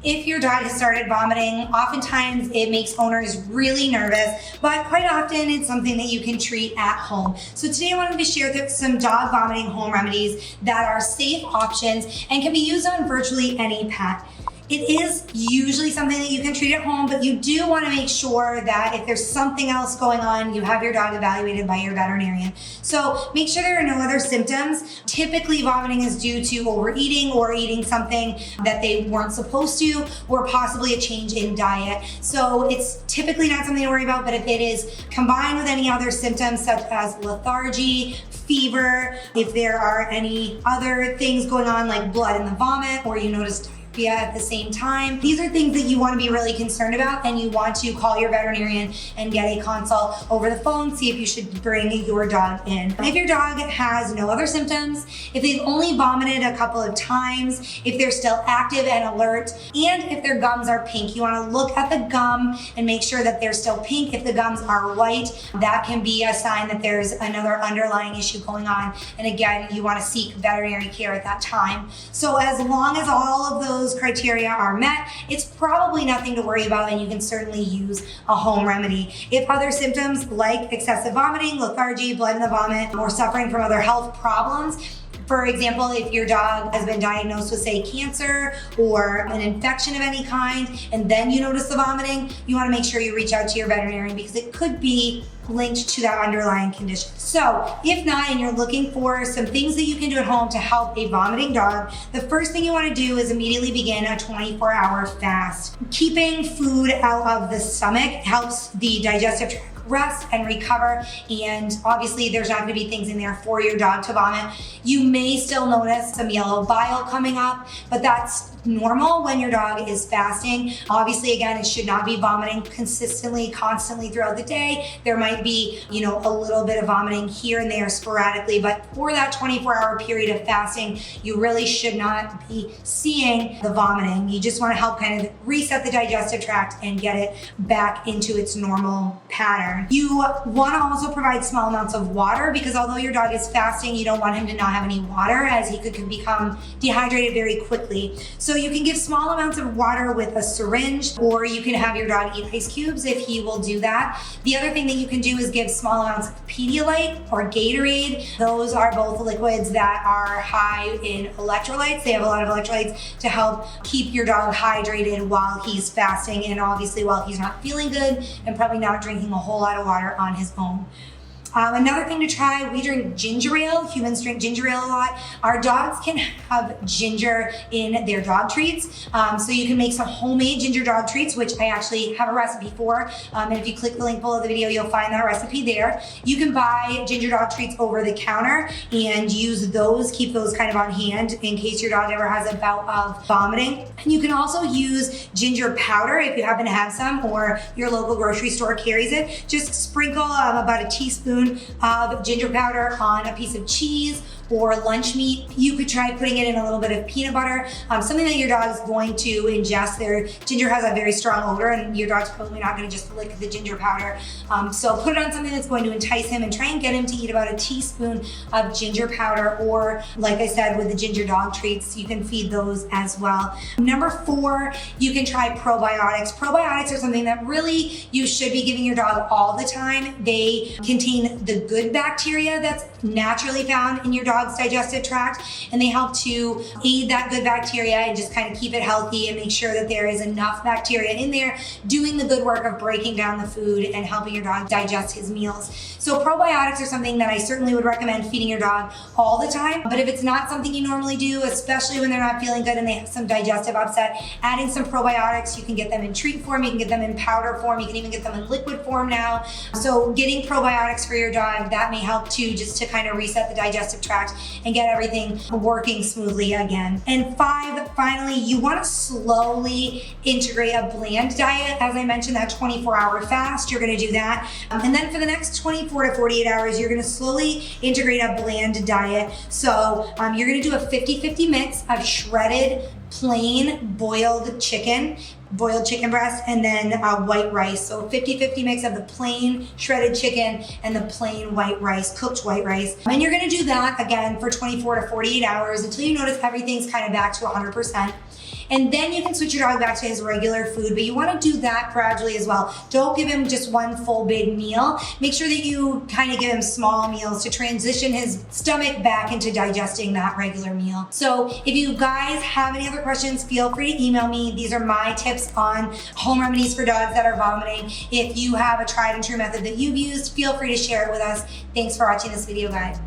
If your dog has started vomiting, oftentimes it makes owners really nervous, but quite often it's something that you can treat at home. So today I wanted to share some dog vomiting home remedies that are safe options and can be used on virtually any pet. It is usually something that you can treat at home, but you do want to make sure that if there's something else going on, you have your dog evaluated by your veterinarian. So make sure there are no other symptoms. Typically, vomiting is due to overeating or eating something that they weren't supposed to, or possibly a change in diet. So it's typically not something to worry about, but if it is combined with any other symptoms such as lethargy, fever, if there are any other things going on like blood in the vomit, or you notice at the same time. These are things that you want to be really concerned about, and you want to call your veterinarian and get a consult over the phone, see if you should bring your dog in. If your dog has no other symptoms, if they've only vomited a couple of times, if they're still active and alert, and if their gums are pink, you want to look at the gum and make sure that they're still pink. If the gums are white, that can be a sign that there's another underlying issue going on. And again, you want to seek veterinary care at that time. So as long as all of those criteria are met, it's probably nothing to worry about, and you can certainly use a home remedy. If other symptoms like excessive vomiting, lethargy, blood in the vomit, or suffering from other health problems, for example, if your dog has been diagnosed with, say, cancer or an infection of any kind, and then you notice the vomiting, you want to make sure you reach out to your veterinarian because it could be linked to that underlying condition. So if not, and you're looking for some things that you can do at home to help a vomiting dog, the first thing you want to do is immediately begin a 24-hour fast. Keeping food out of the stomach helps the digestive tract rest and recover, and obviously there's not going to be things in there for your dog to vomit. You may still notice some yellow bile coming up, but that's normal when your dog is fasting. Obviously, again, it should not be vomiting consistently, constantly throughout the day. There might be, a little bit of vomiting here and there sporadically, but for that 24-hour period of fasting, you really should not be seeing the vomiting. You just want to help kind of reset the digestive tract and get it back into its normal pattern. You want to also provide small amounts of water, because although your dog is fasting, you don't want him to not have any water, as he could become dehydrated very quickly. So you can give small amounts of water with a syringe, or you can have your dog eat ice cubes if he will do that. The other thing that you can do is give small amounts of Pedialyte or Gatorade. Those are both liquids that are high in electrolytes. They have a lot of electrolytes to help keep your dog hydrated while he's fasting, and obviously while he's not feeling good and probably not drinking a whole lot of water on his own. Another thing to try, we drink ginger ale. Humans drink ginger ale a lot. Our dogs can have ginger in their dog treats. So you can make some homemade ginger dog treats, which I actually have a recipe for. And if you click the link below the video, you'll find that recipe there. You can buy ginger dog treats over the counter and use those, keep those kind of on hand in case your dog ever has a bout of vomiting. And you can also use ginger powder if you happen to have some, or your local grocery store carries it. Just sprinkle about a teaspoon of ginger powder on a piece of cheese or lunch meat. You could try putting it in a little bit of peanut butter, something that your dog is going to ingest. Their ginger has a very strong odor, and your dog's probably not going to just lick the ginger powder. So put it on something that's going to entice him, and try and get him to eat about a teaspoon of ginger powder, or like I said, with the ginger dog treats, you can feed those as well. Number 4, you can try probiotics. Probiotics are something that really you should be giving your dog all the time. They contain the good bacteria that's naturally found in your dog's digestive tract, and they help to aid that good bacteria and just kind of keep it healthy and make sure that there is enough bacteria in there doing the good work of breaking down the food and helping your dog digest his meals. So probiotics are something that I certainly would recommend feeding your dog all the time. But if it's not something you normally do, especially when they're not feeling good and they have some digestive upset, adding some probiotics, you can get them in treat form, you can get them in powder form, you can even get them in liquid form now. So getting probiotics for your dog, that may help too, just to kind of reset the digestive tract and get everything working smoothly again. And 5, finally, you want to slowly integrate a bland diet. As I mentioned, that 24-hour fast, you're going to do that. And then for the next 24 to 48 hours, you're going to slowly integrate a bland diet. So you're going to do a 50-50 mix of shredded, plain boiled chicken breast, and then white rice. So 50-50 mix of the plain shredded chicken and the plain white rice, cooked white rice. And you're gonna do that again for 24 to 48 hours until you notice everything's kind of back to 100%. and then you can switch your dog back to his regular food. But you want to do that gradually as well. Don't give him just one full big meal. Make sure that you kind of give him small meals to transition his stomach back into digesting that regular meal. So if you guys have any other questions, feel free to email me. These are my tips on home remedies for dogs that are vomiting. If you have a tried and true method that you've used, feel free to share it with us. Thanks for watching this video, guys.